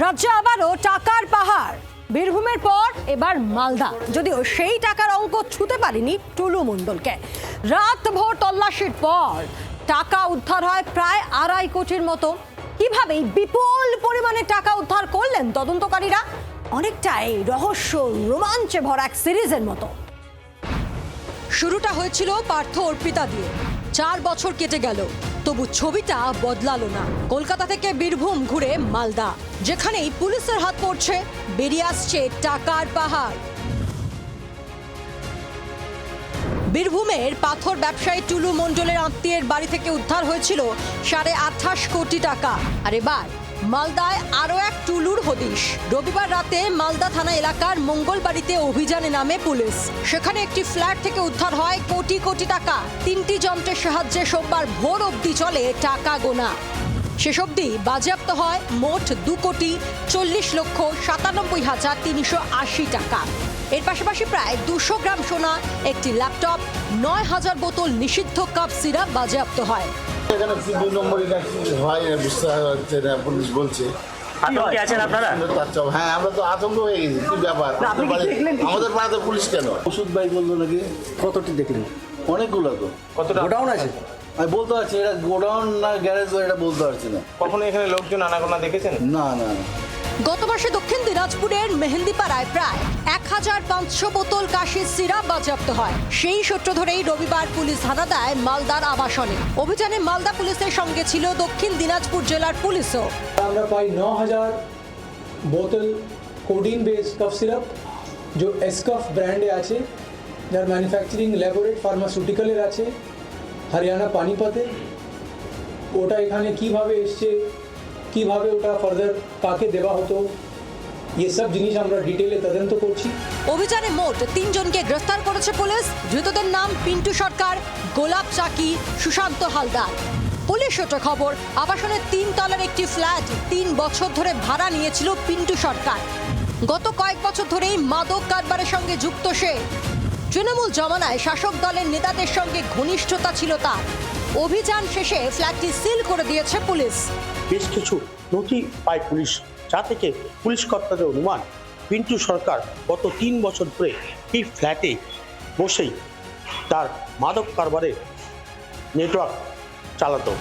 রাজ্যে আবারও টাকার পাহাড়। বীরভূমের পর এবার মালদা, যদিও সেই টাকার অঙ্ক ছুঁতে পারেনি টুলু মণ্ডলকে। রাতভর তল্লাশির পর টাকা উদ্ধার হয় প্রায় 2.5 কোটির মতো। কিভাবে বিপুল পরিমাণে টাকা উদ্ধার করলেন তদন্তকারীরা? অনেকটাই রহস্য রোমাঞ্চে ভরা এক সিরিজের মতো। শুরুটা হয়েছিল পার্থ অর্পিতা দিয়ে। 4 বছর কেটে গেল, তবু ছবিটা বদলালো না। কলকাতা থেকে বীরভূম ঘুরে মালদা, যেখানেই পুলিশের হাত পড়ছে, বেরিয়ে আসছে টাকার পাহাড়। বীরভূমের পাথর ব্যবসায়ী টুলু মণ্ডলের আত্মীয়ের বাড়ি থেকে উদ্ধার হয়েছিল 28.5 কোটি টাকা। আর এবার মালদায় আরও এক টুলুর হদিশ। রবিবার রাতে মালদা থানা এলাকার মঙ্গলবাড়িতে অভিযানে নামে পুলিশ। সেখানে একটি ফ্ল্যাট থেকে উদ্ধার হয় কোটি কোটি টাকা। 3টি যন্ত্রের সাহায্যে সোমবার ভোর অবধি চলে টাকা গোনা। শেষ অবধি বাজেয়াপ্ত হয় মোট 2,40,97,380 টাকা। এর পাশাপাশি প্রায় 200 গ্রাম সোনা, একটি ল্যাপটপ, 9,000 বোতল নিষিদ্ধ কাপ সিরাপ বাজেয়াপ্ত হয়। এখানে 2 নম্বরই হয় বুঝতে পারছে না, পুলিশ বলছে। আতঙ্কে আছেন আপনারা? হ্যাঁ, আমরা তো আতঙ্ক হয়ে গেছি। কি ব্যাপার, আমাদের পাড়াতে পুলিশ কেন? ওষুধ ভাই বললো নাকি? কতটি দেখলেন? অনেকগুলো তো। কতটা গোডাউন আছে? আমি বলতে পারছি এটা গোডাউন না গ্যারেজ, এটা বলতে পারছি না। কখনো এখানে লোকজন আনাগোনা দেখেছেন? না না না। গত মাসে দক্ষিণ দিনাজপুরের মেহেন্দিপাড়ায় প্রায় 1,500 বোতল কাশির সিরাপ বাজেয়াপ্ত হয়। সেই সূত্র ধরেই রবিবার পুলিশ হানা দেয় মালদার আবাসনে। অভিযানে মালদা পুলিশের সঙ্গে ছিল দক্ষিণ দিনাজপুর জেলার পুলিশও। আমরা পাই 9,000 বোতল কোডিন বেস কফ সিরাপ, जो एसकफ ব্র্যান্ডে আছে, যার ম্যানুফ্যাকচারিং ল্যাবরেট ফার্মাসিউটিক্যালের আছে হরিয়ানা পানিপথে। ওটা এখানে কিভাবে এসছে, কিভাবে ওটা ফার্দার কাকে দেওয়া হতো, এসব জিনিস আমরা ডিটেলে তদন্ত করছি। অভিযানে মোট 3 জনকে গ্রেফতার করেছে পুলিশ। ধৃতদের নাম পিন্টু সরকার, গোলাপ চাকি, সুশান্ত হালদার। পুলিশ সূত্রে খবর, আবাসনের 3 তলার একটি ফ্ল্যাট 3 বছর ধরে ভাড়া নিয়েছিল পিন্টু সরকার। গত কয়েক বছর ধরেই মাদক কারবারের সঙ্গে যুক্ত সে। তৃণমূল জমানায় শাসক দলের নেতাদের সঙ্গে ঘনিষ্ঠতা ছিল তার। অভিযান শেষে ফ্ল্যাটটি সিল করে দিয়েছে পুলিশ। বেশ কিছু নথি পায় পুলিশ, যা থেকে পুলিশ কর্তাদের অনুমান পিন্টু সরকার গত 3 বছর ধরে এই ফ্ল্যাটে বসেই তার মাদক কারবারের নেটওয়ার্ক চালাতো।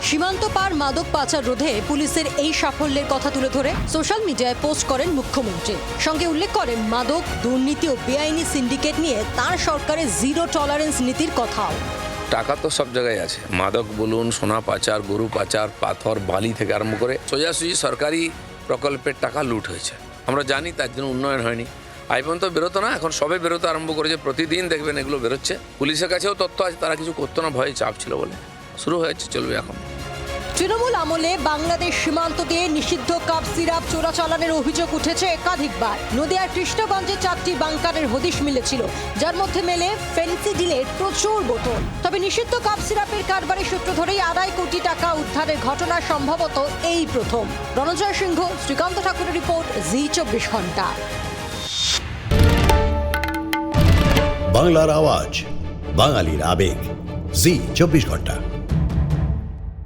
সীমান্ত পার মাদক পাচার রোধে পুলিশের এই সাফল্যের কথা তুলে ধরে সোশ্যাল মিডিয়ায় পোস্ট করেন মুখ্যমন্ত্রী। সঙ্গে উল্লেখ করেন মাদক, দুর্নীতি ও বেআইনি সিন্ডিকেট নিয়ে তার সরকারের জিরো টলারেন্স নীতির কথাও। টাকা তো সব জায়গায় আছে, মাদক বলুন, সোনা পাচার, গরু পাচার, পাথর, বালি থেকে আরম্ভ করে সোজাসুজি সরকারি প্রকল্পের টাকা লুট হয়েছে। আমরা জানি, তার জন্য উন্নয়ন হয়নি। আই পর্যন্ত বেরোতো না, এখন সবে বেরোতে আরম্ভ করেছে। প্রতিদিন দেখবেন এগুলো বেরোচ্ছে। পুলিশের কাছেও তথ্য আছে, তারা কিছু করতো না, ভয়ে চাপ ছিল বলে। শুরু হয়েছে, চলবে এখন। তৃণমূল আমলে বাংলাদেশ সীমান্ত দিয়ে নিষিদ্ধ কাপ সিরাপ চোরাচালানের অভিযোগ উঠেছে একাধিকবার। নদিয়ার কৃষ্ণগঞ্জে 4টি বাংকারের হদিশ মিলেছিল, যার মধ্যে মেলে ফেন্সিডিলের প্রচুর বোতল। তবে নিষিদ্ধ কাপ সিরাপের কারবারের সূত্র ধরেই 2.5 কোটি টাকা উদ্ধারের ঘটনা সম্ভবত এই প্রথম। রণজয় সিংহ, শ্রীকান্ত ঠাকুরের রিপোর্ট, জি 24 ঘন্টা। বাংলার আওয়াজ, বাঙালির আবেগ, জি 24 ঘন্টা।